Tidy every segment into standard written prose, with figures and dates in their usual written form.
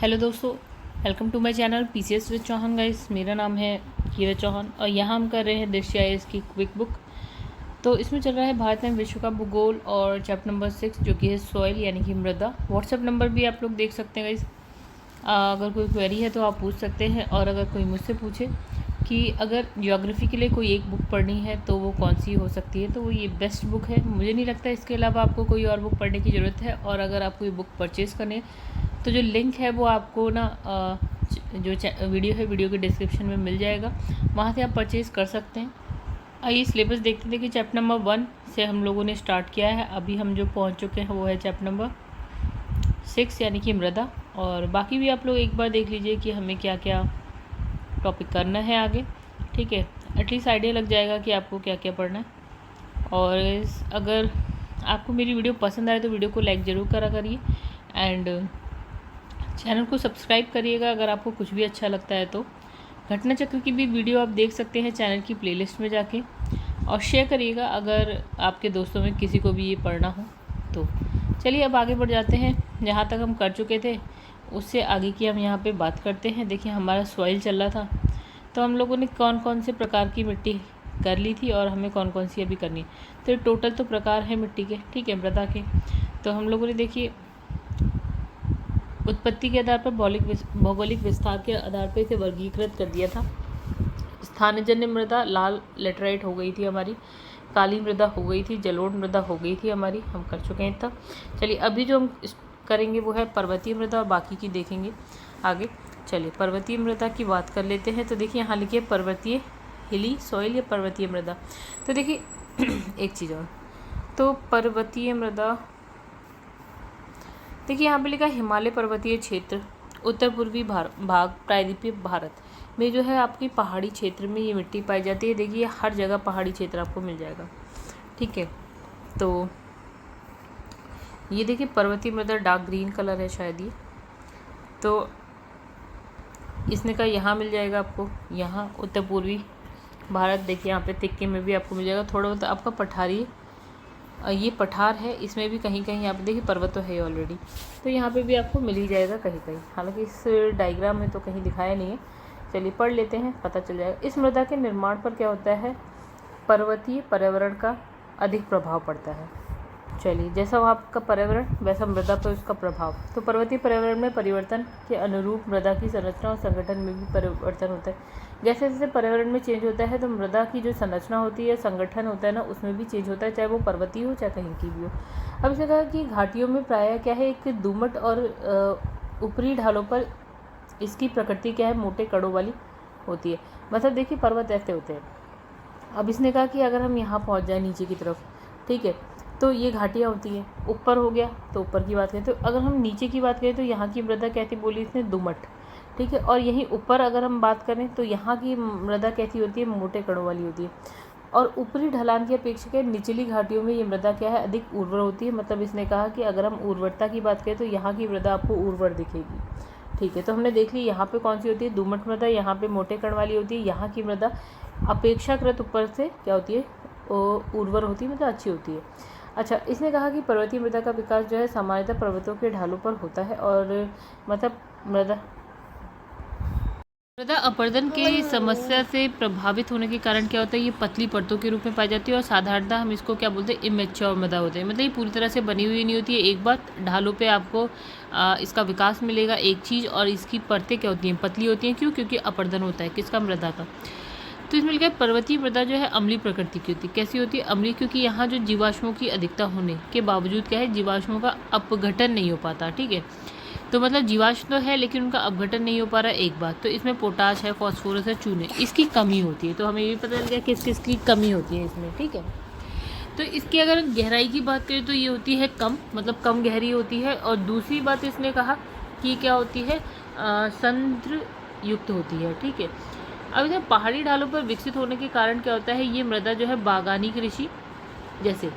Hello दोस्तों, welcome to my channel PCS with Chauhan guys. मेरा नाम है कीरत चौहान और यहाँ हम कर रहे हैं दृश्य आईएएस की क्विक बुक। तो इसमें चल रहा है भारत में विश्व का भूगोल और चैप्टर नंबर 6 जो कि है सॉइल यानी कि मृदा। व्हाट्सएप नंबर भी आप लोग देख सकते हैं गाइस। अगर कोई क्वेरी है तो आप पूछ सकते हैं। और अगर कोई मुझसे पूछे कि अगर ज्योग्राफी के लिए कोई एक बुक पढ़नी है तो वो कौन सी हो सकती है, तो वो ये बेस्ट बुक है। मुझे नहीं लगता इसके अलावा आपको कोई और बुक पढ़ने की ज़रूरत है। और अगर आपको ये बुक परचेज़ करनी है तो जो लिंक है वो आपको ना जो वीडियो के डिस्क्रिप्शन में मिल जाएगा, वहाँ से आप परचेज़ कर सकते हैं। आइए सिलेबस देखते थे कि चैप्टर नंबर 1 से हम लोगों ने स्टार्ट किया है। अभी हम जो पहुँच चुके हैं वो है चैप्टर नंबर 6 यानी कि मृदा। और बाकी भी आप लोग एक बार देख लीजिए कि हमें क्या क्या टॉपिक करना है आगे, ठीक है। एटलीस्ट आइडिया लग जाएगा कि आपको क्या क्या पढ़ना है। और अगर आपको मेरी वीडियो पसंद आए तो वीडियो को लाइक ज़रूर करा करिए एंड चैनल को सब्सक्राइब करिएगा अगर आपको कुछ भी अच्छा लगता है तो। घटना चक्र की भी वीडियो आप देख सकते हैं चैनल की प्लेलिस्ट में जाके। और शेयर करिएगा अगर आपके दोस्तों में किसी को भी ये पढ़ना हो तो। चलिए अब आगे बढ़ जाते हैं। जहाँ तक हम कर चुके थे उससे आगे की हम यहाँ पे बात करते हैं। देखिए हमारा सॉइल चल रहा था, तो हम लोगों ने कौन कौन से प्रकार की मिट्टी कर ली थी और हमें कौन कौन सी अभी करनी है। तो टोटल तो प्रकार है मिट्टी के, ठीक है, मृदा के। तो हम लोगों ने देखिए उत्पत्ति के आधार पर भौगोलिक विस्तार के आधार पर इसे वर्गीकृत कर दिया था। स्थानजन्य मृदा लाल लेटराइट हो गई थी हमारी, काली मृदा हो गई थी, जलोढ़ मृदा हो गई थी हमारी, हम कर चुके हैं तब। चलिए अभी जो हम करेंगे वो है पर्वतीय मृदा और बाकी की देखेंगे आगे। चलिए पर्वतीय मृदा की बात कर लेते हैं। तो देखिए यहाँ लिखिए पर्वतीय हिली सॉइल या पर्वतीय मृदा। तो देखिए एक चीज़ और, तो पर्वतीय मृदा देखिए यहाँ पे लिखा हिमालय पर्वतीय क्षेत्र, उत्तर पूर्वी भाग प्रायद्वीपीय भारत में जो है आपकी पहाड़ी क्षेत्र में ये मिट्टी पाई जाती है। देखिए हर जगह पहाड़ी क्षेत्र आपको मिल जाएगा, ठीक है। तो ये देखिए पर्वतीय मृदा डार्क ग्रीन कलर है शायद ये, तो इसने का यहाँ मिल जाएगा आपको, यहाँ उत्तर पूर्वी भारत। देखिए यहाँ पे तिक्के में भी आपको मिल जाएगा। थोड़ा बहुत आपका पठारी, ये पठार है, इसमें भी कहीं कहीं यहाँ पे देखिए पर्वत तो है ऑलरेडी, तो यहाँ पे भी आपको मिल ही जाएगा कहीं कहीं। हालांकि इस डायग्राम में तो कहीं दिखाया नहीं है। चलिए पढ़ लेते हैं, पता चल जाएगा। इस मृदा के निर्माण पर क्या होता है, पर्वतीय पर्यावरण का अधिक प्रभाव पड़ता है। चलिए जैसा वहाँ का पर्यावरण वैसा मृदा पर उसका प्रभाव। तो पर्वतीय पर्यावरण में परिवर्तन के अनुरूप मृदा की संरचना और संगठन में भी परिवर्तन होता है। जैसे जैसे पर्यावरण में चेंज होता है तो मृदा की जो संरचना होती है, संगठन होता है ना, उसमें भी चेंज होता है, चाहे वो पर्वतीय हो चाहे कहीं की भी हो। अब इसे कहा कि घाटियों में प्रायः क्या है, एक दुमट और ऊपरी ढालों पर इसकी प्रकृति क्या है, मोटे कड़ों वाली होती है। मतलब देखिए पर्वत ऐसे होते हैं। अब इसने कहा कि अगर हम यहाँ पहुँच जाए नीचे की तरफ, ठीक है, तो ये घाटियाँ होती हैं। ऊपर हो गया तो ऊपर की बात करें, तो अगर हम नीचे की बात करें तो यहाँ की मृदा कैसी बोली इसने, दुमट, ठीक है। और यहीं ऊपर अगर हम बात करें तो यहाँ की मृदा कैसी होती है, मोटे कणों वाली होती है। और ऊपरी ढलान की अपेक्षा निचली घाटियों में ये मृदा क्या है, अधिक उर्वर होती है। मतलब इसने कहा कि अगर हम उर्वरता की बात करें तो यहाँ की मृदा आपको उर्वर दिखेगी, ठीक है। तो हमने देख ली यहाँ पे कौन सी होती है, दुमट मृदा, यहाँ पे मोटे कण वाली होती है। यहाँ की मृदा अपेक्षाकृत ऊपर से क्या होती है, उर्वर होती है, मतलब अच्छी होती है। अच्छा, इसने कहा कि पर्वतीय मृदा का विकास जो है सामान्यतः पर्वतों के ढालों पर होता है। और मतलब मृदा अपरदन की समस्या से प्रभावित होने के कारण क्या होता है, ये पतली परतों के रूप में पाई जाती है। और साधारणतः हम इसको क्या बोलते हैं, इमेच्योर मृदा होते हैं। मतलब ये पूरी तरह से बनी हुई नहीं होती है। एक बात, ढालों पे आपको इसका विकास मिलेगा एक चीज़, और इसकी परतें क्या होती हैं, पतली होती हैं। क्यों? क्योंकि अपरदन होता है किसका, मृदा का। तो इसमें लिखा है पर्वतीय मृदा जो है अम्लीय प्रकृति की होती है। कैसी होती है, अम्लीय, क्योंकि यहाँ जो जीवाश्मों की अधिकता होने के बावजूद क्या है, जीवाश्मों का अपघटन नहीं हो पाता, ठीक है। तो मतलब जीवाश्म तो है लेकिन उनका अपघटन नहीं हो पा रहा है, एक बात। तो इसमें पोटाश है, फॉस्फोरस है, चूने, इसकी कमी होती है। तो हमें ये पता चल गया किस किस की कमी होती है इसमें, ठीक है। तो इसकी अगर गहराई की बात करें तो ये होती है कम, मतलब कम गहरी होती है। और दूसरी बात इसने कहा कि क्या होती है, संद्र युक्त होती है, ठीक है। अब इधर पहाड़ी ढालों पर विकसित होने के कारण क्या होता है, ये मृदा जो है बागानी कृषि, जैसे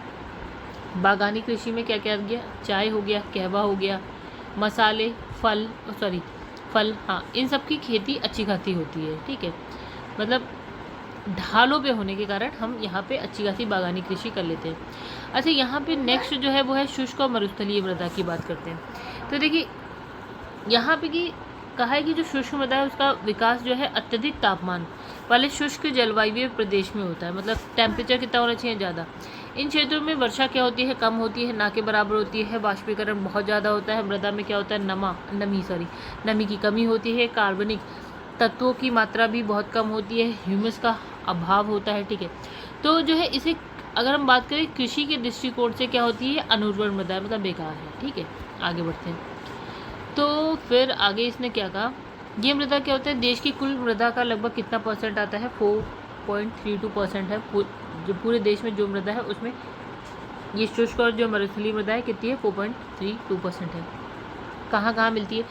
बागानी कृषि में क्या क्या गया, चाय हो गया, कहवा हो गया, मसाले, फल, हाँ, इन सब की खेती अच्छी खासी होती है, ठीक है। मतलब ढालों पे होने के कारण हम यहाँ पे अच्छी खासी बागानी कृषि कर लेते हैं। अच्छा, यहाँ पे नेक्स्ट जो है वो है शुष्क और मरुस्थलीय मृदा की बात करते हैं। तो देखिए यहाँ पे कि कहा है कि जो शुष्क मृदा है उसका विकास जो है अत्यधिक तापमान वाले शुष्क जलवायु प्रदेश में होता है। मतलब टेम्परेचर कितना होना चाहिए, ज़्यादा। इन क्षेत्रों में वर्षा क्या होती है, कम होती है, ना के बराबर होती है। वाष्पीकरण बहुत ज़्यादा होता है। मृदा में क्या होता है, नमी की कमी होती है। कार्बनिक तत्वों की मात्रा भी बहुत कम होती है। ह्यूमस का अभाव होता है। ठीक है, तो जो है इसे अगर हम बात करें कृषि के दृष्टिकोण से क्या होती है, अनुर्वर मृदा, मतलब बेकार है। ठीक है, आगे बढ़ते हैं। तो फिर आगे इसने क्या कहा, ये मृदा क्या होता है, देश की कुल मृदा का लगभग कितना परसेंट आता है, 4.32% है। जो पूरे देश में जो मृदा है उसमें ये शुष्क और जो मरुस्थलीय मृदा है कितनी है, 4.32% है। कहाँ कहाँ मिलती है,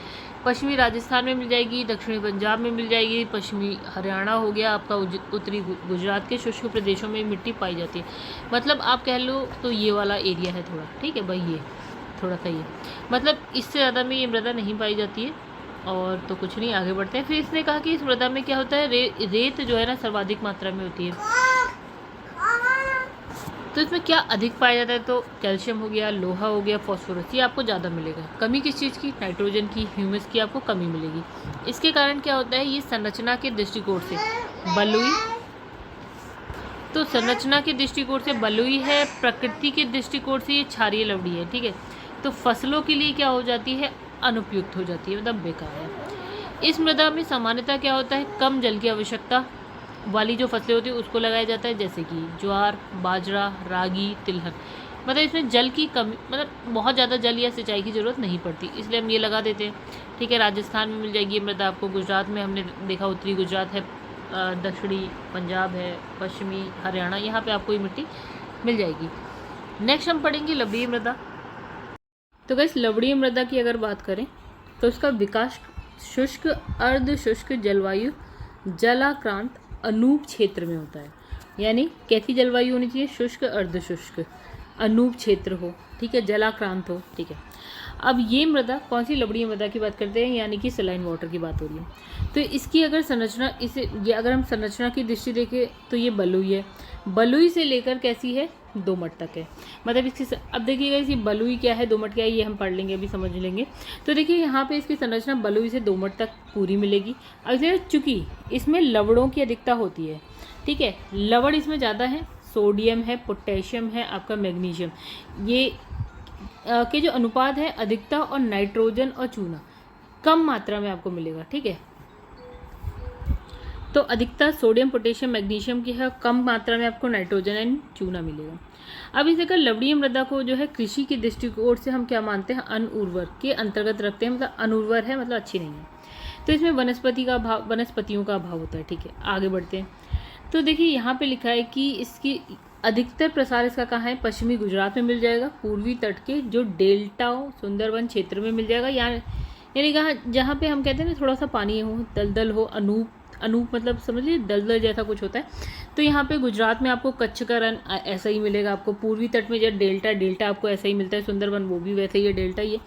पश्चिमी राजस्थान में मिल जाएगी, दक्षिणी पंजाब में मिल जाएगी, पश्चिमी हरियाणा हो गया आपका, उत्तरी गुजरात के शुष्क प्रदेशों में मिट्टी पाई जाती है। मतलब आप कह लो तो ये वाला एरिया है थोड़ा। ठीक है भाई, ये थोड़ा सा ये, मतलब इससे ज़्यादा में ये मृदा नहीं पाई जाती है। और तो कुछ नहीं, आगे बढ़ते हैं। फिर इसने कहा कि इस मृदा में क्या होता है, रेत जो है ना सर्वाधिक मात्रा में होती है। तो इसमें क्या अधिक पाया जाता है, तो कैल्शियम हो गया, लोहा हो गया, फॉस्फोरस, ये आपको ज़्यादा मिलेगा। कमी किस चीज़ की, नाइट्रोजन की, ह्यूमस की आपको कमी मिलेगी। इसके कारण क्या होता है, ये संरचना के दृष्टिकोण से बलुई, तो संरचना के दृष्टिकोण से बलुई है, प्रकृति के दृष्टिकोण से ये क्षारीय लवड़ी है। ठीक है, तो फसलों के लिए क्या हो जाती है, अनुपयुक्त हो जाती है, मतलब बेकार है। इस मृदा में सामान्यतः क्या होता है, कम जल की आवश्यकता वाली जो फसलें होती है उसको लगाया जाता है, जैसे कि ज्वार, बाजरा, रागी, तिलहन। मतलब इसमें जल की कमी, मतलब बहुत ज़्यादा जल या सिंचाई की ज़रूरत नहीं पड़ती, इसलिए हम ये लगा देते हैं। ठीक है, राजस्थान में मिल जाएगी ये मृदा आपको, गुजरात में हमने देखा उत्तरी गुजरात है, दक्षिणी पंजाब है, पश्चिमी हरियाणा, यहाँ पे आपको ये मिट्टी मिल जाएगी। नेक्स्ट हम पढ़ेंगे लवणीय मृदा। तो गाइस लवणीय मृदा की अगर बात करें तो उसका विकास शुष्क, अर्ध शुष्क जलवायु, जलाक्रांत, अनूप क्षेत्र में होता है। यानी कैसी जलवायु होनी चाहिए, शुष्क, अर्ध शुष्क, अनूप क्षेत्र हो। ठीक है, जलाक्रांत हो। ठीक है, अब ये मृदा कौन सी, लवणीय मृदा की बात करते हैं, यानी कि सलाइन वाटर की बात हो रही है। तो इसकी अगर संरचना, इसे ये अगर हम संरचना की दृष्टि देखें तो ये बलुई है। बलुई से लेकर कैसी है, दोमट तक है। मतलब इसकी अब देखिएगा इसी बलुई क्या है, दोमट क्या है, ये हम पढ़ लेंगे, अभी समझ लेंगे। तो देखिए यहाँ पे इसकी संरचना बलुई से दोमट तक पूरी मिलेगी। अब चूंकि इसमें लवणों की अधिकता होती है। ठीक है, लवण इसमें ज़्यादा है, सोडियम है, पोटेशियम है, आपका मैग्नीशियम, ये के जो अनुपात है अधिकता, और नाइट्रोजन और चूना कम मात्रा में आपको मिलेगा। ठीक है, तो अधिकता सोडियम, पोटेशियम, मैग्नीशियम की है, कम मात्रा में आपको नाइट्रोजन एंड चूना मिलेगा। अब इसे का लवणीय मृदा को जो है कृषि के दृष्टिकोण से हम क्या मानते हैं, अनुर्वर के अंतर्गत रखते हैं। मतलब अनुर्वर है, मतलब अच्छी नहीं है। तो इसमें वनस्पतियों का अभाव होता है। ठीक है, आगे बढ़ते हैं। तो देखिए यहाँ पे लिखा है कि इसकी अधिकतर प्रसार इसका कहाँ है, पश्चिमी गुजरात में मिल जाएगा, पूर्वी तट के जो डेल्टा सुंदरवन क्षेत्र में मिल जाएगा। यानी कहाँ, जहाँ पे हम कहते हैं ना थोड़ा सा पानी हो, दलदल हो, अनूप मतलब समझिए दलदल जैसा कुछ होता है। तो यहाँ पे गुजरात में आपको कच्छ का रन ऐसा ही मिलेगा आपको, पूर्वी तट में जो डेल्टा आपको ऐसा ही मिलता है, सुंदरवन वो भी वैसे ही है, डेल्टा ही है।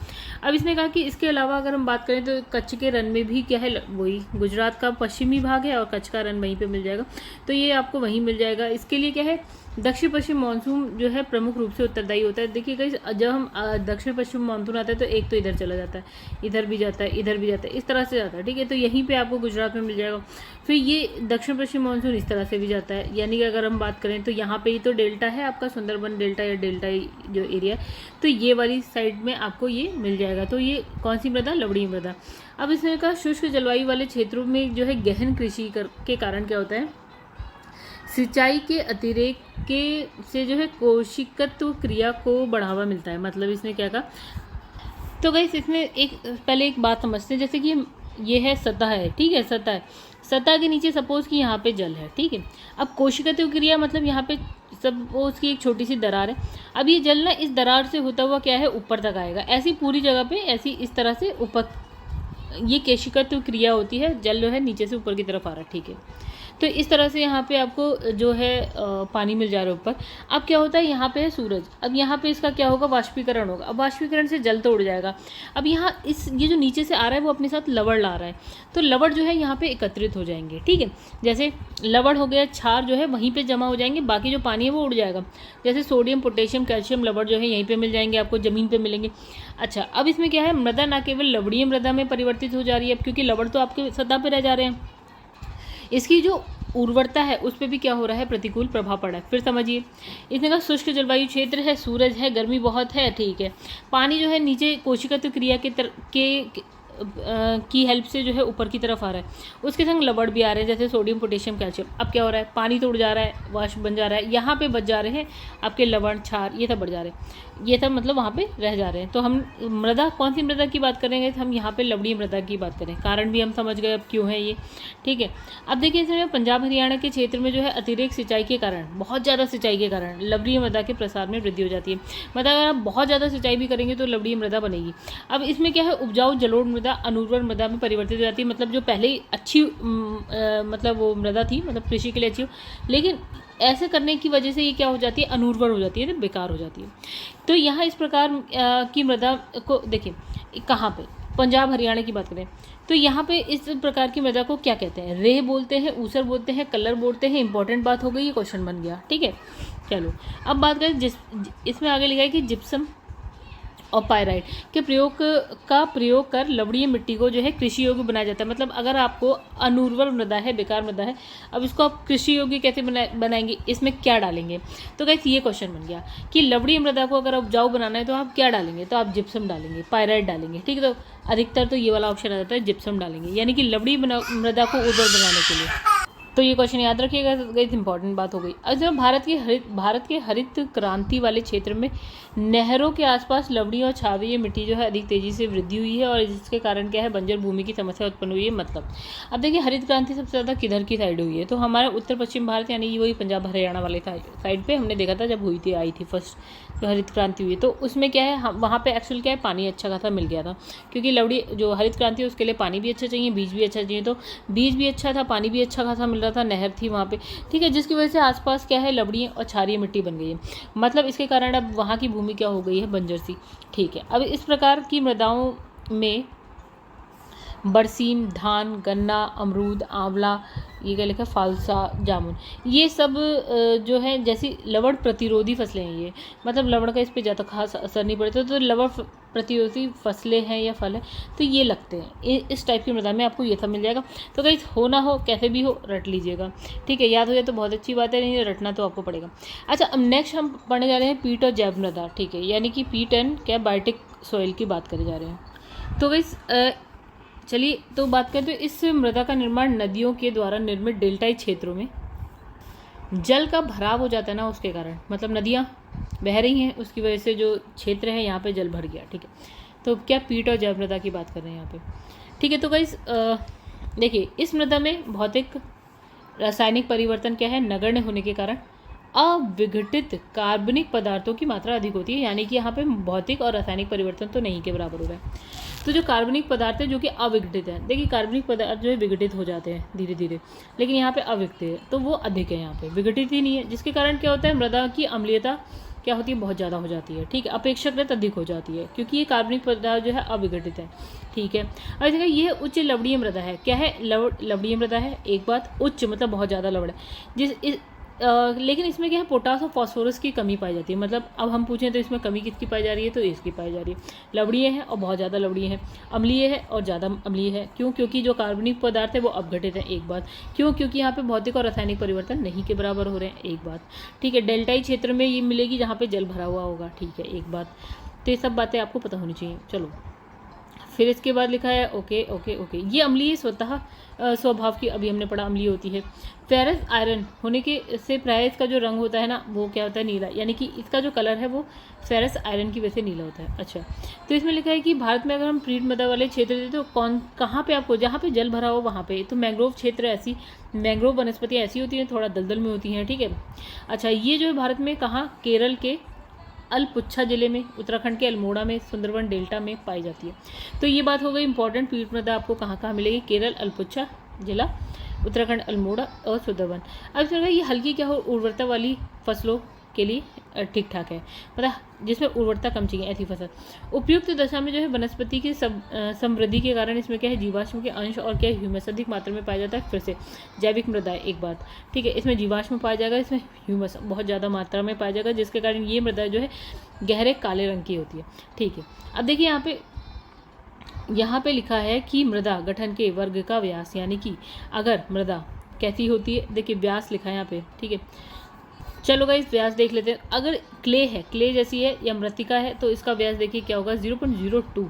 अब इसने कहा कि इसके अलावा अगर हम बात करें तो कच्छ के रन में भी क्या है, वही गुजरात का पश्चिमी भाग है, और कच्छ का रन वहीं पर मिल जाएगा, तो ये आपको वहीं मिल जाएगा। इसके लिए क्या है, दक्षिण पश्चिम मानसून जो है प्रमुख रूप से उत्तरदायी होता है। देखिए गाइस, जब हम दक्षिण पश्चिम मानसून आता है तो एक तो इधर चला जाता है, इधर भी जाता है, इधर भी जाता है, इस तरह से जाता है। ठीक है, तो यहीं पे आपको गुजरात में मिल जाएगा। फिर ये दक्षिण पश्चिम मानसून इस तरह से भी जाता है, यानी कि अगर हम बात करें तो यहाँ पे ही तो डेल्टा है आपका, सुंदरबन डेल्टा या डेल्टा जो एरिया है, तो ये वाली साइड में आपको ये मिल जाएगा। तो ये कौन सी मृदा, लवणीय मृदा। अब इसने कहा शुष्क जलवायु वाले क्षेत्रों में जो है गहन कृषि के कारण क्या होता है, सिंचाई के अतिरेक के से जो है कोशिकत्व क्रिया को बढ़ावा मिलता है। मतलब इसने क्या कहा, तो गाइस इसमें पहले एक बात समझते हैं। जैसे कि ये है सतह है, ठीक है, सतह के नीचे सपोज कि यहाँ पे जल है। ठीक है, अब कोशिकत्व क्रिया मतलब यहाँ पे सपोज की एक छोटी सी दरार है। अब ये जल ना इस दरार से होता हुआ क्या है, ऊपर तक आएगा, ऐसी पूरी जगह पे ऐसी इस तरह से ऊपर, ये कोशिकत्व क्रिया होती है, जल जो है नीचे से ऊपर की तरफ आ रहा है। ठीक है, तो इस तरह से यहाँ पे आपको जो है पानी मिल जा रहा है ऊपर। अब क्या होता है, यहाँ पे है सूरज, अब यहाँ पे इसका क्या होगा, वाष्पीकरण होगा। अब वाष्पीकरण से जल तो उड़ जाएगा। अब यहाँ ये जो नीचे से आ रहा है वो अपने साथ लवण ला रहा है, तो लवण जो है यहाँ पे एकत्रित हो जाएंगे, ठीक है। जैसे लवण हो गया, क्षार जो है वहीं पे जमा हो जाएंगे, बाकी जो पानी है वो उड़ जाएगा। जैसे सोडियम, पोटेशियम, कैल्शियम, लवण जो है यहीं पे मिल जाएंगे, आपको ज़मीन पे मिलेंगे। अच्छा, अब इसमें क्या है, मृदा ना केवल लवणीय मृदा में परिवर्तित हो जा रही है, क्योंकि लवण तो आपके सतह पे रह जा रहे हैं, इसकी जो उर्वरता है उस पर भी क्या हो रहा है, प्रतिकूल प्रभाव पड़ा है। फिर समझिए, इसने कहा शुष्क जलवायु क्षेत्र है, सूरज है, गर्मी बहुत है, ठीक है। पानी जो है नीचे कोशिकात्मक क्रिया की हेल्प से जो है ऊपर की तरफ आ रहा है, उसके संग लवण भी आ रहे हैं, जैसे सोडियम, पोटेशियम, कैल्शियम। अब क्या हो रहा है, पानी तो उड़ जा रहा है, वाष्प बन जा रहा है, यहाँ पे बच जा रहे हैं आपके लवण, क्षार, ये सब बढ़ जा रहे हैं, ये सब मतलब वहाँ पे रह जा रहे हैं। तो हम मृदा, कौन सी मृदा की बात करेंगे, तो हम यहाँ पे लवणीय मृदा की बात करें। कारण भी हम समझ गए अब क्यों है ये, ठीक है। अब देखिए इसमें पंजाब हरियाणा के क्षेत्र में जो है अतिरिक्त सिंचाई के कारण, बहुत ज़्यादा सिंचाई के कारण लवणीय मृदा के प्रसार में वृद्धि हो जाती है। मतलब अगर आप बहुत ज़्यादा सिंचाई भी करेंगे तो लवणीय मृदा बनेगी। अब इसमें क्या है, उपजाऊ जलोढ़ मृदा अनुर्वर मृदा में परिवर्तित हो जाती है। मतलब जो पहले ही अच्छी मतलब वो मृदा थी, मतलब कृषि के लिए अच्छी, लेकिन ऐसे करने की वजह से ये क्या हो जाती है, अनुर्वर हो जाती है, तो बेकार हो जाती है। तो यहाँ इस प्रकार की मृदा को देखिए, कहाँ पे, पंजाब हरियाणा की बात करें तो यहाँ पे इस प्रकार की मृदा को क्या कहते हैं, रेह बोलते हैं, ऊसर बोलते हैं, कलर बोलते हैं। इंपॉर्टेंट बात हो गई, ये क्वेश्चन बन गया, ठीक है। चलो अब बात करें इसमें आगे लिखा है कि जिप्सम और पायराइट के प्रयोग कर लवणीय मिट्टी को जो है कृषि योग्य बनाया जाता है। मतलब अगर आपको अनुर्वर मृदा है, बेकार मृदा है, अब इसको आप कृषि योग्य कैसे बनाएंगे, इसमें क्या डालेंगे। तो गाइस ये क्वेश्चन बन गया कि लवणीय मृदा को अगर उपजाऊ बनाना है तो आप क्या डालेंगे, तो आप जिप्सम डालेंगे, पायराइट डालेंगे, ठीक है। तो अधिकतर तो ये वाला ऑप्शन आ जाता है, जिप्सम डालेंगे, यानी कि लवणीय मृदा को उर्वर बनाने के लिए। तो ये क्वेश्चन याद रखिएगा, गाइस इंपॉर्टेंट बात हो गई। अब जब भारत के हरित क्रांति वाले क्षेत्र में नहरों के आसपास लवणीय और क्षारीय मिट्टी जो है अधिक तेजी से वृद्धि हुई है, और इसके कारण क्या है, बंजर भूमि की समस्या उत्पन्न हुई है। मतलब अब देखिए हरित क्रांति सबसे ज़्यादा किधर की साइड हुई है, तो हमारे उत्तर पश्चिम भारत, यानी वही पंजाब हरियाणा वाले साइड पे हमने देखा था जब हुई थी, आई थी फर्स्ट जो हरित क्रांति हुई। तो उसमें क्या है, वहाँ पे एक्चुअल क्या है, पानी अच्छा खासा मिल गया था, क्योंकि लवड़ी जो हरित क्रांति है उसके लिए पानी भी अच्छा चाहिए, बीज भी अच्छा चाहिए। तो बीज भी अच्छा था, पानी भी अच्छा खासा मिल रहा था, नहर थी वहाँ पे, ठीक है, जिसकी वजह से आसपास क्या है, लवणीय और क्षारीय मिट्टी बन गई है। मतलब इसके कारण अब वहाँ की भूमि क्या हो गई है, बंजर सी, ठीक है। अब इस प्रकार की मृदाओं में बरसीम, धान, गन्ना, अमरूद, आंवला, ये क्या लिखा, फालसा, जामुन, ये सब जो है जैसी लवण प्रतिरोधी फसलें हैं ये। मतलब लवण का इस पर ज़्यादा खास असर नहीं पड़ता, तो लवण प्रतिरोधी फसलें हैं या फल है, तो ये लगते हैं इस टाइप की मृदा में, आपको ये सब मिल जाएगा। तो गाइस हो ना हो, कैसे भी हो, रट लीजिएगा, ठीक है। याद हो जाए तो बहुत अच्छी बात है, नहीं रटना तो आपको पड़ेगा। अच्छा, अब नेक्स्ट हम पढ़ने जा रहे हैं पीट और जैव मृदा, ठीक है, यानी कि पीट एंड क्या बायोटिक सॉइल की बात करने जा रहे हैं। तो गाइस चलिए तो बात करें, तो इस मृदा का निर्माण नदियों के द्वारा निर्मित डेल्टाई क्षेत्रों में जल का भराव हो जाता है ना, उसके कारण, मतलब नदियाँ बह रही हैं, उसकी वजह से जो क्षेत्र है यहाँ पे जल भर गया, ठीक है। तो क्या पीट और जैव मृदा की बात कर रहे हैं यहाँ पे, ठीक है। तो गाइस देखिए इस मृदा में भौतिक रासायनिक परिवर्तन क्या है, नगण्य होने के कारण अविघटित कार्बनिक पदार्थों की मात्रा अधिक होती है, यानी कि यहाँ पे भौतिक और रासायनिक परिवर्तन तो नहीं के बराबर हो रहा है। तो जो कार्बनिक पदार्थ है जो कि अविघटित है, देखिए कार्बनिक पदार्थ जो है विघटित हो जाते हैं धीरे धीरे, लेकिन यहाँ पे अविघटित है, तो वो अधिक है, यहाँ पे विघटित ही नहीं है, जिसके कारण क्या होता है, मृदा की अम्लीयता क्या होती है, बहुत ज़्यादा हो जाती है, ठीक है, अपेक्षाकृत अधिक हो जाती है, क्योंकि ये कार्बनिक पदार्थ जो है अविघटित है, ठीक है। अब देखिए ये उच्च लवणीय मृदा है, क्या है, लवणीय मृदा है। एक बात, उच्च मतलब बहुत ज़्यादा लवण है, लेकिन इसमें क्या है, पोटास और फास्फोरस की कमी पाई जाती है। मतलब अब हम पूछें तो इसमें कमी किसकी पाई जा रही है, तो इसकी पाई जा रही है। लवणीय है और बहुत ज़्यादा लवणीय है, अम्लीय है और ज़्यादा अम्लीय है। क्यों, क्योंकि जो कार्बनिक पदार्थ है वो अवघटित है, एक बात। क्यों, क्योंकि यहाँ पे भौतिक और रासायनिक परिवर्तन नहीं के बराबर हो रहे हैं, एक बात, ठीक है। डेल्टाई क्षेत्र में ये मिलेगी जहाँ पे जल भरा हुआ होगा, ठीक है, एक बात। तो ये सब बातें आपको पता होनी चाहिए। चलो फिर इसके बाद लिखा है ओके ओके ओके, ये अम्लीय स्वतः स्वभाव की, अभी हमने पढ़ा अम्लीय होती है। फेरस आयरन होने के से प्राय इसका जो रंग होता है ना, वो क्या होता है, नीला, यानी कि इसका जो कलर है वो फेरस आयरन की वजह से नीला होता है। अच्छा, तो इसमें लिखा है कि भारत में अगर हम पीट मृदा वाले क्षेत्र देते तो कहाँ पे आपको, जहाँ पे जल भरा हो वहाँ पे, तो मैंग्रोव क्षेत्र ऐसी, मैंग्रोव वनस्पतियाँ ऐसी होती हैं, थोड़ा दलदल में होती हैं, ठीक है। अच्छा, ये जो है भारत में कहाँ, केरल के अलपुच्छा जिले में, उत्तराखंड के अल्मोड़ा में, सुंदरवन डेल्टा में पाई जाती है। तो ये बात हो गई इंपॉर्टेंट, पीट मृदा आपको कहाँ कहाँ मिलेगी, केरल, अलपुच्छा जिला, उत्तराखंड अल्मोड़ा और सुंदरवन। अब चलो ये हल्की क्या हो उर्वरता वाली फसलों के लिए ठीक ठाक है, मतलब जिसमें उर्वरता कम चाहिए ऐसी फसल। उपयुक्त दशा में जो है वनस्पति की समृद्धि के कारण इसमें क्या है जीवाश्म के अंश और क्या ह्यूमस अधिक मात्रा में पाया जाता है। फिर से जैविक मृदा एक बात, ठीक है, इसमें जीवाश्म पाया जाएगा, इसमें ह्यूमस बहुत ज़्यादा मात्रा में पाया जाएगा, जिसके कारण ये मृदा जो है गहरे काले रंग की होती है। ठीक है, अब देखिए यहाँ पे लिखा है कि मृदा गठन के वर्ग का व्यास, यानी कि अगर मृदा कैसी होती है, देखिए व्यास लिखा है यहाँ पे, ठीक है। चलो गाइस व्यास देख लेते हैं। अगर क्ले है, क्ले जैसी है या मृतिका है, तो इसका व्यास देखिए क्या होगा 0.02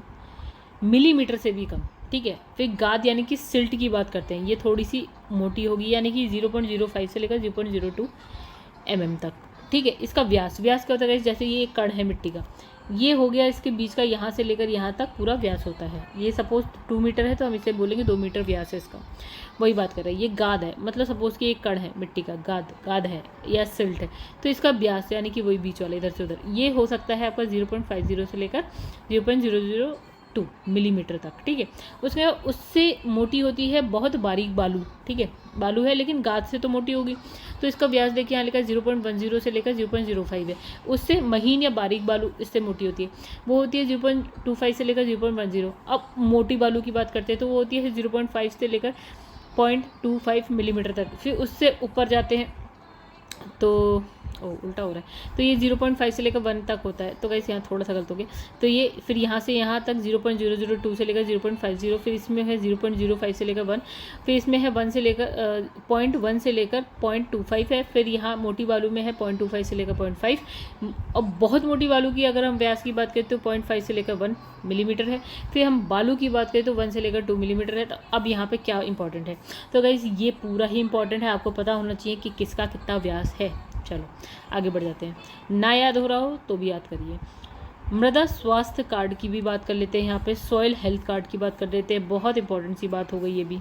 मिलीमीटर से भी कम, ठीक है। फिर गाद यानी कि सिल्ट की बात करते हैं, ये थोड़ी सी मोटी होगी, यानी कि 0.05 से लेकर 0.02 mm तक, ठीक है। इसका व्यास क्या होता है, जैसे ये एक कण है मिट्टी का, ये हो गया इसके बीच का, यहाँ से लेकर यहाँ तक पूरा व्यास होता है। ये सपोज 2 मीटर है तो हम इसे बोलेंगे 2 मीटर व्यास है इसका, वही बात कर रहे हैं। ये गाद है, मतलब सपोज कि एक कण है मिट्टी का, गाद है या सिल्ट है, तो इसका व्यास यानी कि वही बीच वाला इधर से उधर, ये हो सकता है आपका 0.50 से लेकर 0.002 मिलीमीटर तक, ठीक है। उससे मोटी होती है बहुत बारीक बालू, ठीक है, बालू है लेकिन गाद से तो मोटी होगी, तो इसका व्यास देखिए यहाँ लिखा 0.10 से लेकर 0.05 है। उससे महीन या बारीक बालू इससे मोटी होती है, वो होती है 0.25 से लेकर 0.10। अब मोटी बालू की बात करते हैं तो वो होती है 0.5 से लेकर 0.25 मिलीमीटर तक। फिर उससे ऊपर जाते हैं तो उल्टा हो रहा है, तो ये 0.5 से लेकर 1 तक होता है, तो गाइस यहाँ थोड़ा सा गलत हो गया, तो ये फिर यहाँ से यहाँ तक 0.002 से लेकर 0.50, फिर इसमें है 0.05 से लेकर 1, फिर इसमें है 1 से लेकर 0.1 से लेकर 0.25 है, फिर यहाँ मोटी बालू में है 0.25 से लेकर 0.5। अब बहुत मोटी बालू की अगर हम व्यास की बात करें तो 0.5 से लेकर 1 मिलीमीटर है। फिर हम बालू की बात करें तो 1 से लेकर 2 मिलीमीटर है। तो अब यहाँ पे क्या इंपॉर्टेंट है, तो गाइस ये पूरा ही इंपॉर्टेंट है, आपको पता होना चाहिए कि किसका कितना व्यास है। चलो आगे बढ़ जाते हैं, ना याद हो रहा हो तो भी याद करिए। मृदा स्वास्थ्य कार्ड की भी बात कर लेते हैं, यहाँ पे सॉइल हेल्थ कार्ड की बात कर लेते हैं, बहुत इंपॉर्टेंट सी बात हो गई ये भी।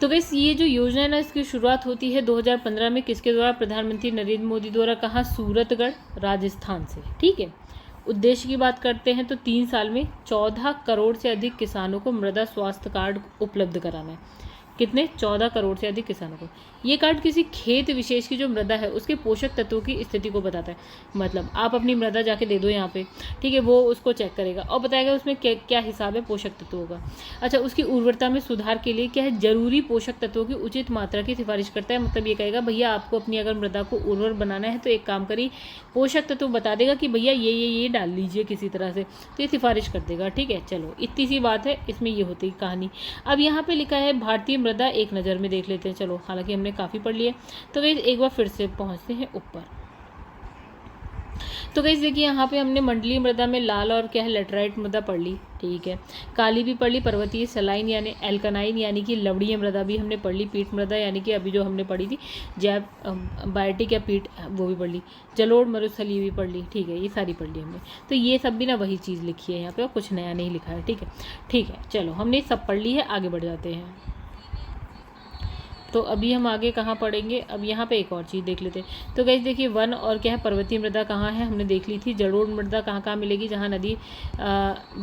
तो गाइस ये जो योजना है ना, इसकी शुरुआत होती है 2015 में, किसके द्वारा, प्रधानमंत्री नरेंद्र मोदी द्वारा। कहाँ, सूरतगढ़ राजस्थान से, ठीक है। उद्देश्य की बात करते हैं तो 3 साल में 14 करोड़ से अधिक किसानों को मृदा स्वास्थ्य कार्ड उपलब्ध कराना है। कितने, 14 करोड़ से अधिक किसानों को। ये कार्ड किसी खेत विशेष की जो मृदा है उसके पोषक तत्वों की स्थिति को बताता है। मतलब आप अपनी मृदा जाके दे दो यहाँ पे, ठीक है, वो उसको चेक करेगा और बताएगा उसमें क्या हिसाब है पोषक तत्वों का। अच्छा, उसकी उर्वरता में सुधार के लिए क्या है, जरूरी पोषक तत्वों की उचित मात्रा की सिफारिश करता है। मतलब ये कहेगा भैया आपको अपनी अगर मृदा को उर्वर बनाना है तो एक काम करिए, पोषक तत्व बता देगा कि भैया ये डाल लीजिए किसी तरह से, तो ये सिफारिश कर देगा, ठीक है। चलो इतनी सी बात है, इसमें ये होती कहानी। अब यहाँ पे लिखा है भारतीय मृदा एक नज़र में देख लेते हैं। चलो हालांकि हमने काफ़ी पढ़ लिया, तो गाइस एक बार फिर से पहुँचते हैं ऊपर। तो गाइस देखिए यहाँ पे हमने मंडलीय मृदा में लाल और क्या है लेटराइट मृदा पढ़ ली, ठीक है। काली भी पढ़ ली, पर्वतीय सलाइन यानी एल्कनाइन यानी कि लवणीय मृदा भी हमने पढ़ ली, पीट मृदा यानी कि अभी जो हमने पढ़ी थी जैब बायोटिक या पीट वो भी पढ़ ली, जलोढ़ मरुस्थलीय भी पढ़ ली, ठीक है, ये सारी पढ़ ली हमने। तो ये सब भी ना वही चीज़ लिखी है यहाँ पे और कुछ नया नहीं लिखा है, ठीक है, ठीक है। चलो हमने सब पढ़ ली है, आगे बढ़ जाते हैं। तो अभी हम आगे कहाँ पढ़ेंगे, अब यहाँ पे एक और चीज़ देख लेते हैं। तो गाइस देखिए वन और क्या है पर्वतीय मृदा कहाँ है, हमने देख ली थी। जलोढ़ मृदा कहाँ मिलेगी, जहाँ नदी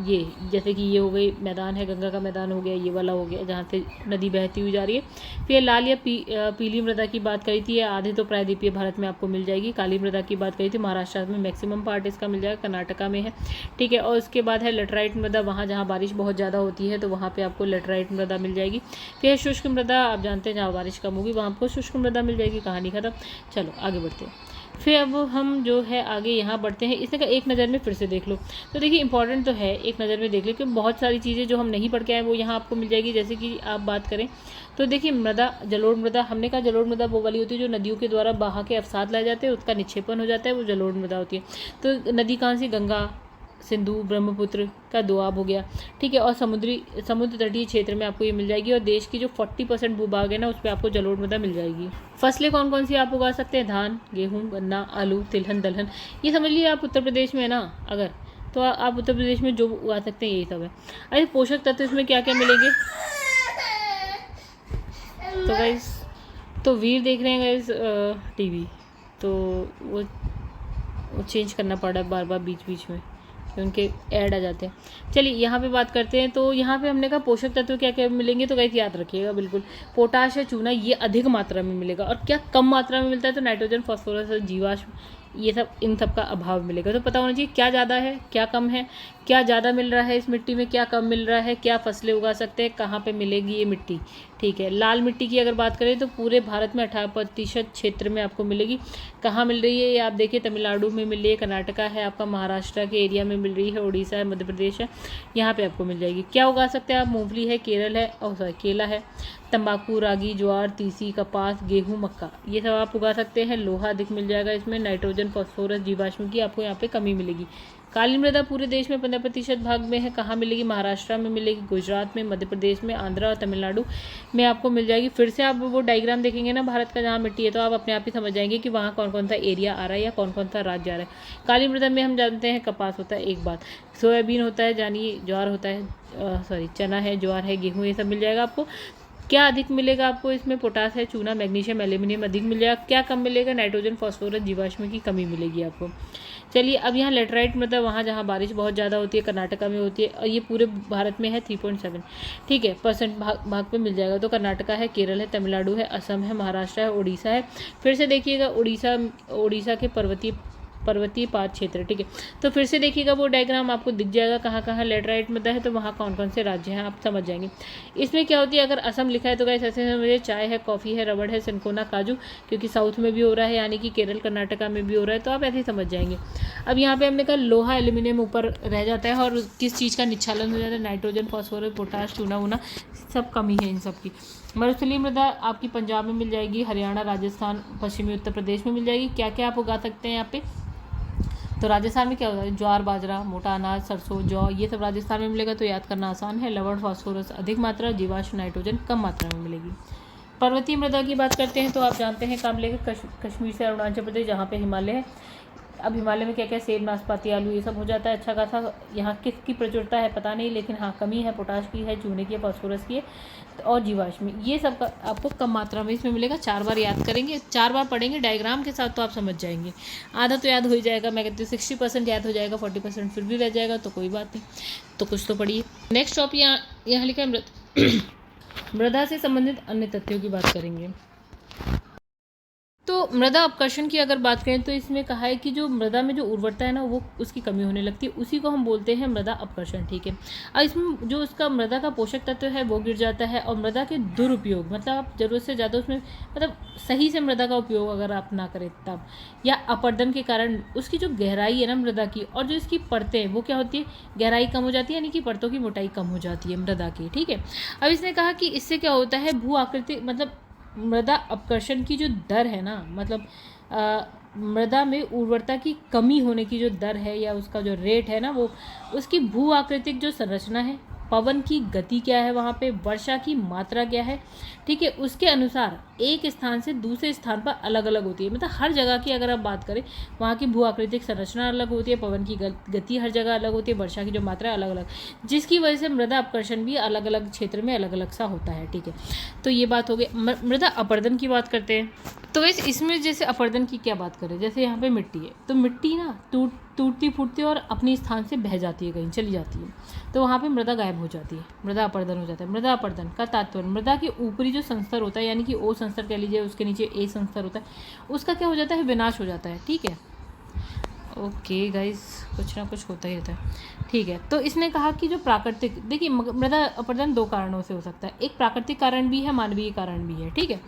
ये जैसे कि ये हो गई मैदान है, गंगा का मैदान हो गया, ये वाला हो गया जहाँ से नदी बहती हुई जा रही है। फिर लाल या पीली मृदा की बात करी थी, आधे तो प्रायद्वीपीय भारत में आपको मिल जाएगी। काली मृदा की बात करी थी, महाराष्ट्र में मैक्सिमम पार्ट इसका मिल जाएगा, कर्नाटका में है, ठीक है। और उसके बाद है लेटराइट मृदा, वहाँ जहाँ बारिश बहुत ज़्यादा होती है तो वहाँ पर आपको लेटराइट मृदा मिल जाएगी। फिर शुष्क मृदा, आप जानते हैं जहाँ बारिश कम होगी वहाँ आपको शुष्क मृदा मिल जाएगी, कहानी खत्म। चलो आगे बढ़ते हैं। फिर अब हम जो है आगे यहाँ बढ़ते हैं, इसने का एक नज़र में फिर से देख लो। तो देखिए इंपॉर्टेंट तो है, एक नज़र में देख लो कि बहुत सारी चीज़ें जो हम नहीं पढ़ के आए वो यहाँ आपको मिल जाएगी। जैसे कि आप बात करें तो देखिए मृदा, जलोढ़ मृदा, हमने कहा जलोढ़ मृदा वो वाली होती है जो नदियों के द्वारा बहा के अवसाद लाए जाते हैं, उसका निक्षेपण हो जाता है, वो जलोढ़ मृदा होती है। तो नदी कहाँ से, गंगा, सिंधु, ब्रह्मपुत्र का दोआब हो गया, ठीक है। और समुद्र तटीय क्षेत्र में आपको ये मिल जाएगी। और देश की जो 40% भूभाग है ना उस पर आपको जलोढ़ मृदा मिल जाएगी। फसलें कौन कौन सी आप उगा सकते हैं, धान, गेहूं, गन्ना, आलू, तिलहन, दलहन, ये समझ लीजिए आप उत्तर प्रदेश में है ना अगर, तो आप उत्तर प्रदेश में जो उगा सकते हैं यही सब है। अरे पोषक तत्व इसमें क्या क्या मिलेंगे, तो गाइस तो वीर देख रहे हैं गाइस टीवी, तो वो चेंज करना पड़ा बार बार बीच बीच में, कि उनके ऐड आ जाते हैं। चलिए यहाँ पे बात करते हैं। तो यहाँ पे हमने कहा पोषक तत्व क्या क्या मिलेंगे, तो गाइस याद रखिएगा बिल्कुल, पोटाश है, चूना, ये अधिक मात्रा में मिलेगा। और क्या कम मात्रा में मिलता है, तो नाइट्रोजन, फास्फोरस और जीवाश्म, ये सब, इन सब का अभाव मिलेगा। तो पता होना चाहिए क्या ज़्यादा है क्या कम है, क्या ज़्यादा मिल रहा है इस मिट्टी में, क्या कम मिल रहा है, क्या फसलें उगा सकते हैं, कहाँ पे मिलेगी ये मिट्टी। ठीक है, लाल मिट्टी की अगर बात करें तो पूरे भारत में 18% क्षेत्र में आपको मिलेगी। कहाँ मिल रही है ये आप देखिए, तमिलनाडु में मिल रही है, कर्नाटका है आपका, महाराष्ट्र के एरिया में मिल रही है, उड़ीसा है, मध्य प्रदेश है, यहाँ पे आपको मिल जाएगी। क्या उगा सकते हैं आप, मूंगफली है, केरल है, और सॉरी केला है, तंबाकू, रागी, ज्वार, तीसी, कपास, गेहूँ, मक्का, ये सब आप उगा सकते हैं। लोहा अधिक मिल जाएगा इसमें, नाइट्रोजन, फास्फोरस, जीवाश्म की आपको यहाँ पे कमी मिलेगी। काली मृदा पूरे देश में 15% भाग में है। कहाँ मिलेगी, महाराष्ट्र में मिलेगी, गुजरात में, मध्य प्रदेश में, आंध्र और तमिलनाडु में आपको मिल जाएगी। फिर से आप वो डायग्राम देखेंगे ना भारत का जहाँ मिट्टी है, तो आप अपने आप ही समझ जाएंगे कि वहाँ कौन कौन सा एरिया आ रहा है या कौन कौन सा राज्य आ रहा है। काली मृदा में हम जानते हैं कपास होता है, एक बात, सोयाबीन होता है, जानिए ज्वार होता है, सॉरी चना है, ज्वार है, गेहूँ, ये सब मिल जाएगा आपको। क्या अधिक मिलेगा आपको, इसमें पोटास है, चूना, मैग्नीशियम, एल्यूमिनियम अधिक मिल जाएगा। क्या कम मिलेगा, नाइट्रोजन, फास्फोरस, जीवाश्म की कमी मिलेगी आपको। चलिए अब यहाँ लेटराइट मृदा, वहाँ जहाँ बारिश बहुत ज़्यादा होती है, कर्नाटका में होती है, और ये पूरे भारत में है 3.7, ठीक है, परसेंट भाग पे मिल जाएगा। तो कर्नाटका है, केरल है, तमिलनाडु है, असम है, महाराष्ट्र है, उड़ीसा है। फिर से देखिएगा, उड़ीसा के पर्वतीय पात क्षेत्र, ठीक है। तो फिर से देखिएगा वो डायग्राम आपको दिख जाएगा कहाँ कहाँ लेटराइट मृदा है, तो वहाँ कौन कौन से राज्य हैं आप समझ जाएंगे। इसमें क्या होती है, अगर असम लिखा है तो गाइस ऐसे समझिए, चाय है, कॉफ़ी है, रबड़ है, सिनकोना, काजू, क्योंकि साउथ में भी हो रहा है, यानी कि केरल कर्नाटका में भी हो रहा है, तो आप ऐसे ही समझ जाएंगे। अब यहाँ पे हमने कहा लोहा एल्यूमिनियम ऊपर रह जाता है, और किस चीज़ का निच्छालन हो जाता है, नाइट्रोजन, फॉस्फोरस, पोटाश, चूना वूना, सब कमी है इन सब की। मरुस्थलीय मृदा आपकी पंजाब में मिल जाएगी, हरियाणा, राजस्थान, पश्चिमी उत्तर प्रदेश में मिल जाएगी। क्या क्या आप उगा सकते हैं यहाँ पे, तो राजस्थान में क्या होता है, ज्वार, बाजरा, मोटा अनाज, सरसों, जौ, ये सब राजस्थान में मिलेगा, तो याद करना आसान है। लवण, फास्फोरस अधिक मात्रा, जीवाश्म, नाइट्रोजन कम मात्रा में मिलेगी। पर्वतीय मृदा की बात करते हैं तो आप जानते हैं कहाँ मिलेगा, कश्मीर से अरुणाचल प्रदेश, जहाँ पे हिमालय है। अब हिमालय में क्या क्या, सेब, नाशपाती, आलू, ये सब हो जाता है अच्छा खासा। यहाँ किसकी प्रचुरता है पता नहीं, लेकिन हाँ कमी है, पोटाश की है, चूने की है, फास्फोरस की है, और जीवाश्म, ये सब का आपको कम मात्रा में इसमें मिलेगा। 4 बार याद करेंगे, 4 बार पढ़ेंगे डायग्राम के साथ, तो आप समझ जाएंगे। आधा तो याद हो ही जाएगा, मैं कहती हूँ 60% याद हो जाएगा, 40% फिर भी रह जाएगा, तो कोई बात नहीं, तो कुछ तो पढ़िए। नेक्स्ट टॉपिक यहाँ लिखा है मृदा से संबंधित अन्य तथ्यों की बात करेंगे। तो मृदा अपकर्षण की अगर बात करें तो इसमें कहा है कि जो मृदा में जो उर्वरता है ना, वो उसकी कमी होने लगती है, उसी को हम बोलते हैं मृदा अपकर्षण, ठीक है। अब इसमें जो उसका मृदा का पोषक तत्व है वो गिर जाता है, और मृदा के दुरुपयोग, मतलब आप ज़रूरत से ज़्यादा उसमें, मतलब सही से मृदा का उपयोग अगर आप ना करें तब, या अपरदन के कारण उसकी जो गहराई है ना मृदा की, और जो इसकी परतें हैं वो क्या होती है, गहराई कम हो जाती है, यानी कि परतों की मोटाई कम हो जाती है मृदा की, ठीक है। अब इसने कहा कि इससे क्या होता है, भू आकृति, मतलब मृदा अपकर्षण की जो दर है ना, मतलब मृदा में उर्वरता की कमी होने की जो दर है, या उसका जो रेट है ना, वो उसकी भू आकृतिक जो संरचना है, पवन की गति क्या है, वहाँ पे वर्षा की मात्रा क्या है, ठीक है, उसके अनुसार एक स्थान से दूसरे स्थान पर अलग अलग होती है। मतलब हर जगह की अगर आप बात करें, वहाँ की भू आकृतिक संरचना अलग होती है, पवन की गति हर जगह अलग होती है, वर्षा की जो मात्रा अलग अलग, जिसकी वजह से मृदा अपकर्षण भी अलग अलग क्षेत्र में अलग अलग सा होता है, ठीक है। तो ये बात हो गई। मृदा अपरदन की बात करते हैं। तो वैसे इसमें जैसे अपरदन की क्या बात करें, जैसे यहाँ पे मिट्टी है, तो मिट्टी ना टूटती फूटती और अपने स्थान से बह जाती है, कहीं चली जाती है, तो वहाँ पे मृदा गायब हो जाती है, मृदा अपरदन हो जाता है। मृदा अपरदन का तात्पर्य, मृदा के ऊपरी जो संस्तर होता है, यानी कि ओ संस्तर कह लीजिए, उसके नीचे ए संस्तर होता है, उसका क्या हो जाता है, विनाश हो जाता है, ठीक है। ओके गाइस, कुछ ना कुछ होता ही रहता है, ठीक है। तो इसने कहा कि जो प्राकृतिक, देखिए मृदा अपरदन 2 कारणों से हो सकता है, एक प्राकृतिक कारण भी है, मानवीय कारण भी है, ठीक है।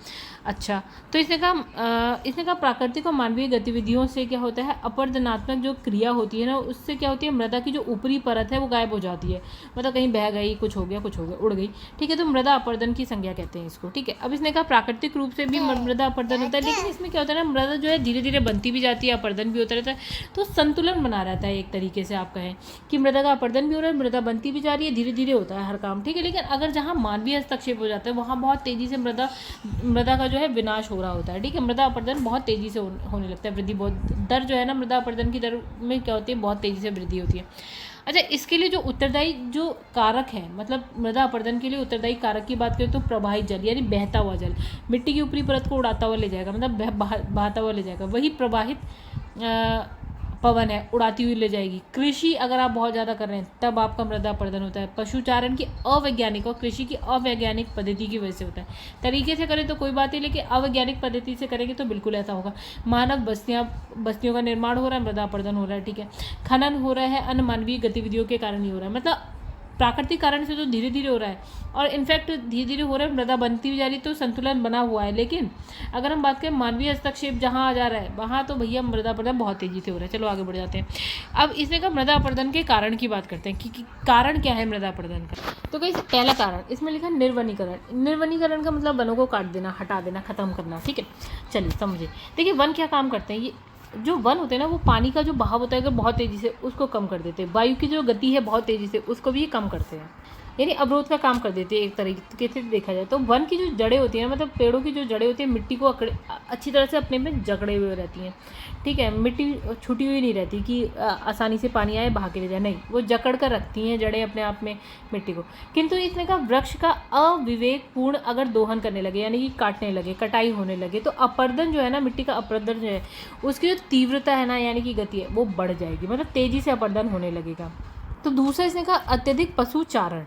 अच्छा, तो इसने कहा प्राकृतिक और मानवीय गतिविधियों से क्या होता है, अपरदनात्मक जो क्रिया होती है ना, उससे क्या होती है, मृदा की जो ऊपरी परत है वो गायब हो जाती है, मतलब कहीं बह गई, कुछ हो गया, उड़ गई, ठीक है। तो मृदा अपरदन की संज्ञा कहते हैं इसको, ठीक है। अब इसने कहा प्राकृतिक रूप से भी मृदा अपरदन होता है, लेकिन इसमें क्या होता है ना, मृदा जो है धीरे धीरे बनती भी जाती है, अपरदन भी होता रहता है, तो संतुलन बना रहता है एक तरीके से, आप कहें कि मृदा का अपरदन भी हो रहा है, मृदा बनती भी जा रही है, धीरे धीरे होता है हर काम, ठीक है। लेकिन अगर जहाँ मानवीय हस्तक्षेप हो जाता है, वहाँ बहुत तेजी से मृदा का जो है विनाश हो रहा होता है, ठीक है। मृदा अपरदन बहुत तेजी से होने लगता है, वृद्धि बहुत, दर जो है ना मृदा अपरदन की दर में क्या होती है, बहुत तेजी से वृद्धि होती है। अच्छा, इसके लिए जो उत्तरदायी जो कारक है, मतलब मृदा अपरदन के लिए उत्तरदायी कारक की बात करें तो प्रवाहित जल, यानी बहता हुआ जल, मिट्टी की ऊपरी परत को उड़ाता हुआ ले जाएगा, मतलब बहता हुआ ले जाएगा, वही पवन है, उड़ाती हुई ले जाएगी। कृषि अगर आप बहुत ज़्यादा कर रहे हैं तब आपका मृदा अपरदन होता है। पशुचारण की अवैज्ञानिक और कृषि की अवैज्ञानिक पद्धति की वजह से होता है। तरीके से करें तो कोई बात नहीं, लेकिन अवैज्ञानिक पद्धति से करेंगे तो बिल्कुल ऐसा होगा। मानव बस्तियों का निर्माण हो रहा है, मृदा अपरदन हो रहा है, ठीक है। खनन हो रहा है, अन्य मानवीय गतिविधियों के कारण ही हो रहा है। मतलब प्राकृतिक कारण से तो धीरे धीरे हो रहा है, और इनफैक्ट धीरे धीरे हो रहा है, मृदा बनती भी जा रही, तो संतुलन बना हुआ है। लेकिन अगर हम बात करें मानवीय हस्तक्षेप जहाँ आ जा रहा है, वहाँ तो भैया मृदा अपरदन बहुत तेजी से हो रहा है। चलो आगे बढ़ जाते हैं। अब इसमें का मृदा अपरदन के कारण की बात करते हैं कि कारण क्या है मृदा अपरदन का। तो कहीं पहला कारण इसमें लिखा निर्वनीकरण। निर्वनीकरण का मतलब वनों को काट देना, हटा देना, खत्म करना, ठीक है। चलिए समझिए। देखिए वन क्या काम करते हैं, ये जो वन होते हैं ना, वो पानी का जो बहाव होता है अगर बहुत तेज़ी से, उसको कम कर देते हैं। वायु की जो गति है बहुत तेज़ी से, उसको भी ये कम करते हैं, यानी अवरोध का काम कर देते हैं एक तरीके से देखा जाए तो। वन की जो जड़ें होती हैं, मतलब पेड़ों की जो जड़ें होती हैं, मिट्टी को अच्छी तरह से अपने में जकड़े हुए रहती हैं, ठीक है। मिट्टी छूटी हुई नहीं रहती कि आसानी से पानी आए बहा के ले जाए, नहीं, वो जकड़ कर रखती हैं जड़ें अपने आप में मिट्टी को। किंतु इसने का वृक्ष का अविवेकपूर्ण अगर दोहन करने लगे, यानी कि काटने लगे, कटाई होने लगे, तो अपरदन जो है ना, मिट्टी का अपरदन जो है, उसकी जो तीव्रता है ना, यानी कि गति है, वो बढ़ जाएगी, मतलब तेज़ी से अपरदन होने लगेगा। तो दूसरा इसने का अत्यधिक पशुचारण,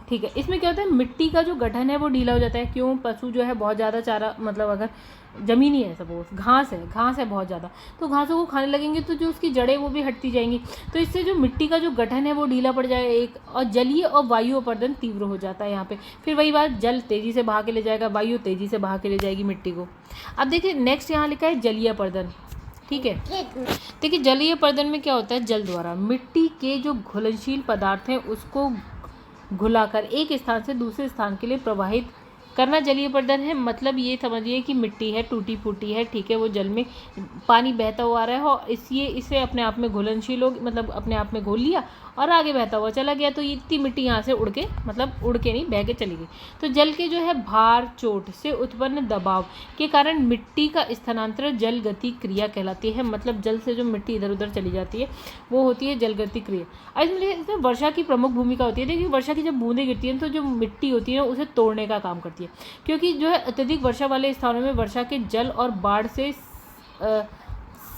ठीक है। इसमें क्या होता है, मिट्टी का जो गठन है वो ढीला हो जाता है। क्यों? पशु जो है बहुत ज़्यादा चारा, मतलब अगर ज़मीन ही है, सपोज घास है बहुत ज़्यादा, तो घासों को खाने लगेंगे तो जो उसकी जड़ें वो भी हटती जाएंगी, तो इससे जो मिट्टी का जो गठन है वो ढीला पड़ जाएगा एक, और जलीय और वायु अपरदन तीव्र हो जाता है यहाँ पे। फिर वही बात, जल तेज़ी से बहा के ले जाएगा, वायु तेज़ी से बहा के ले जाएगी मिट्टी को। अब देखिए नेक्स्ट यहाँ लिखा है जलीय अपरदन, ठीक है। देखिए जलीय अपरदन में क्या होता है, जल द्वारा मिट्टी के जो घुलनशील पदार्थ हैं उसको घुलाकर एक स्थान से दूसरे स्थान के लिए प्रवाहित करना जलीय अपरदन है। मतलब ये समझिए कि मिट्टी है, टूटी फूटी है, ठीक है, वो जल में पानी बहता हुआ आ रहा है, और इसे अपने आप में घुलनशील हो, मतलब अपने आप में घोल लिया और आगे बहता हुआ चला गया, तो इतनी मिट्टी यहाँ से उड़ के, मतलब उड़ के नहीं, बह के चली गई। तो जल के जो है भार, चोट से उत्पन्न दबाव के कारण मिट्टी का स्थानांतरण जल गति क्रिया कहलाती है। मतलब जल से जो मिट्टी इधर उधर चली जाती है वो होती है जल गति क्रिया। और इसमें वर्षा की प्रमुख भूमिका होती है। देखिए वर्षा की जब बूंदें गिरती हैं तो जो मिट्टी होती है उसे तोड़ने का काम करती है, क्योंकि जो है अत्यधिक वर्षा वाले स्थानों में वर्षा के जल और बाढ़ से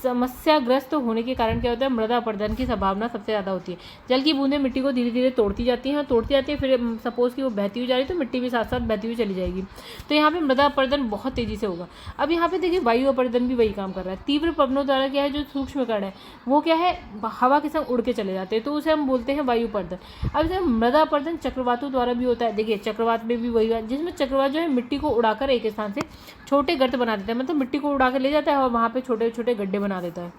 समस्याग्रस्त होने के कारण क्या होता है, मृदा अपरदन की संभावना सबसे ज़्यादा होती है। जल की बूंदें मिट्टी को धीरे धीरे तोड़ती जाती हैं, फिर सपोज कि वो बहती हुई जा रही है तो मिट्टी भी साथ साथ बहती हुई चली जाएगी, तो यहाँ पे मृदा अपरदन बहुत तेज़ी से होगा। अब यहाँ पे देखिए वायु अपरदन भी वही काम कर रहा है। तीव्र पवनों द्वारा क्या है, जो सूक्ष्म कण है वो क्या है, हवा के संग उड़ के चले जाते हैं, तो उसे हम बोलते हैं वायु अपरदन। अब जैसे मृदा अपरदन चक्रवातों द्वारा भी होता है। देखिए चक्रवात में भी वही है, जिसमें चक्रवात जो है मिट्टी को उड़ाकर एक स्थान से छोटे गर्त बना देता है, मतलब मिट्टी को उड़ा कर ले जाता है और वहाँ पे छोटे छोटे गड्ढे बना देता है।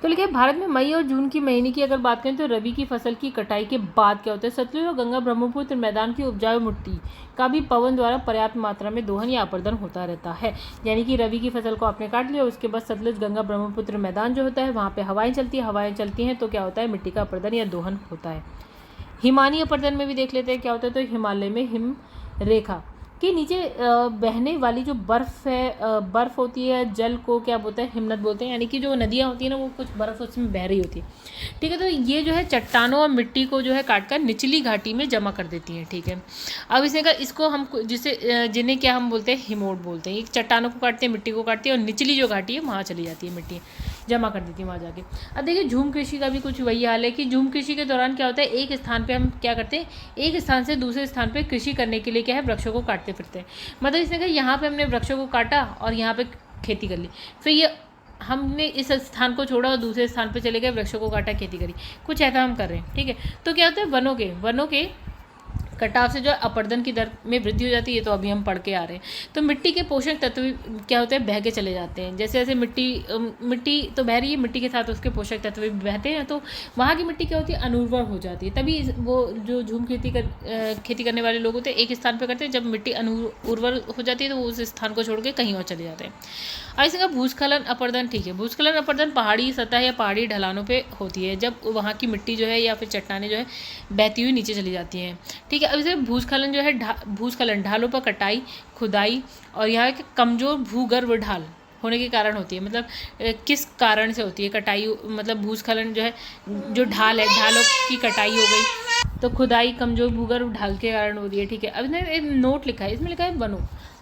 तो लिखे भारत में मई और जून की महीने की अगर बात करें तो रबी की फसल की कटाई के बाद क्या होता है, सतलुज और गंगा ब्रह्मपुत्र मैदान की उपजाऊ मिट्टी का भी पवन द्वारा पर्याप्त मात्रा में दोहन या अपरदन होता रहता है। यानी कि रबी की फसल को आपने काट लिया, उसके बाद सतलुज गंगा ब्रह्मपुत्र मैदान जो होता है वहाँ पे हवाएं चलती हैं तो क्या होता है, मिट्टी का अपरदन या दोहन होता है। हिमानी अपरदन में भी देख लेते हैं क्या होता है। तो हिमालय में हिम रेखा के नीचे बहने वाली जो बर्फ़ है, बर्फ़ होती है, जल को क्या बोलते हैं, हिमनद बोलते हैं, यानी कि जो नदियाँ होती हैं ना वो कुछ बर्फ़ उसमें बह रही होती है, ठीक है। तो ये जो है चट्टानों और मिट्टी को जो है काटकर निचली घाटी में जमा कर देती हैं, ठीक है। अब इसको हम जिन्हें क्या हम बोलते हैं, हिमोड बोलते हैं। ये चट्टानों को काटते हैं, मिट्टी को काटती है, और निचली जो घाटी है वहाँ चली जाती है मिट्टी, जमा कर देती है वहाँ जाके। अब देखिए झूम कृषि का भी कुछ वही हाल है कि झूम कृषि के दौरान क्या होता है, एक स्थान पे हम क्या करते हैं, एक स्थान से दूसरे स्थान पे कृषि करने के लिए क्या है, वृक्षों को काटते फिरते हैं। मतलब इसने कहा यहाँ पे हमने वृक्षों को काटा और यहाँ पे खेती कर ली, फिर ये हमने इस स्थान को छोड़ा और दूसरे स्थान पे चले गए, वृक्षों को काटा, खेती करी, कुछ ऐसा हम कर रहे हैं, ठीक है। तो क्या होता है, वनों के कटाव से जो अपरदन की दर में वृद्धि हो जाती है, तो अभी हम पढ़ के आ रहे हैं। तो मिट्टी के पोषक तत्व क्या होते हैं, बह के चले जाते हैं। जैसे जैसे मिट्टी तो बह रही है, मिट्टी के साथ उसके पोषक तत्व भी बहते हैं, तो वहाँ की मिट्टी क्या होती है, अनुर्वर हो जाती है। तभी वो जो झूम खेती करने वाले लोग होते हैं एक स्थान पर करते हैं, जब मिट्टी उर्वर हो जाती है तो वो उस स्थान को छोड़ के कहीं और चले जाते हैं। और इसी का भूस्खलन अपरदन, ठीक है। भूस्खलन अपरदन पहाड़ी सतह या पहाड़ी ढलानों पे होती है, जब वहाँ की मिट्टी जो है या फिर चट्टानें जो है बहती हुई नीचे चली जाती हैं, ठीक है। अब इसे भूस्खलन जो है भूस्खलन ढालों पर कटाई, खुदाई और यहाँ के कमजोर भूगर्भ ढाल होने के कारण होती है। मतलब किस कारण से होती है कटाई, मतलब भूस्खलन जो है, जो ढाल है, ढालों की कटाई हो गई, तो खुदाई कमजोर भूगर्भ ढाल के कारण हो रही है, ठीक है। अब इसने एक नोट लिखा है, इसमें लिखा है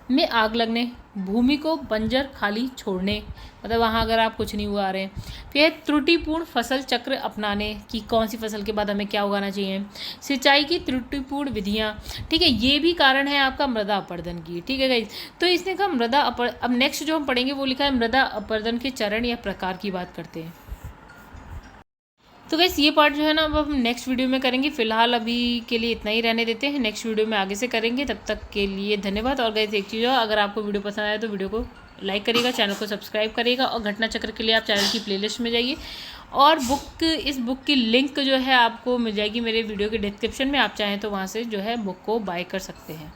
में आग लगने, भूमि को बंजर खाली छोड़ने, मतलब वहाँ अगर आप कुछ नहीं उगा रहे हैं। फिर त्रुटिपूर्ण फसल चक्र अपनाने, कि कौन सी फसल के बाद हमें क्या उगाना चाहिए। सिंचाई की त्रुटिपूर्ण विधियाँ, ठीक है, ये भी कारण है आपका मृदा अपरदन की, ठीक है गाइस। तो इसने कहा अब नेक्स्ट जो हम पढ़ेंगे वो लिखा है मृदा अपरदन के चरण या प्रकार की बात करते हैं। तो गैस ये पार्ट जो है ना अब हम नेक्स्ट वीडियो में करेंगे, फिलहाल अभी के लिए इतना ही रहने देते हैं, नेक्स्ट वीडियो में आगे से करेंगे। तब तक के लिए धन्यवाद। और गैस एक चीज़ हो, अगर आपको वीडियो पसंद आया तो वीडियो को लाइक करिएगा, चैनल को सब्सक्राइब करिएगा, और घटना चक्र के लिए आप चैनल की प्लेलिस्ट में जाइए। और इस बुक की लिंक जो है आपको मिल जाएगी मेरे वीडियो के डिस्क्रिप्शन में, आप चाहें तो वहाँ से जो है बुक को बाय कर सकते हैं।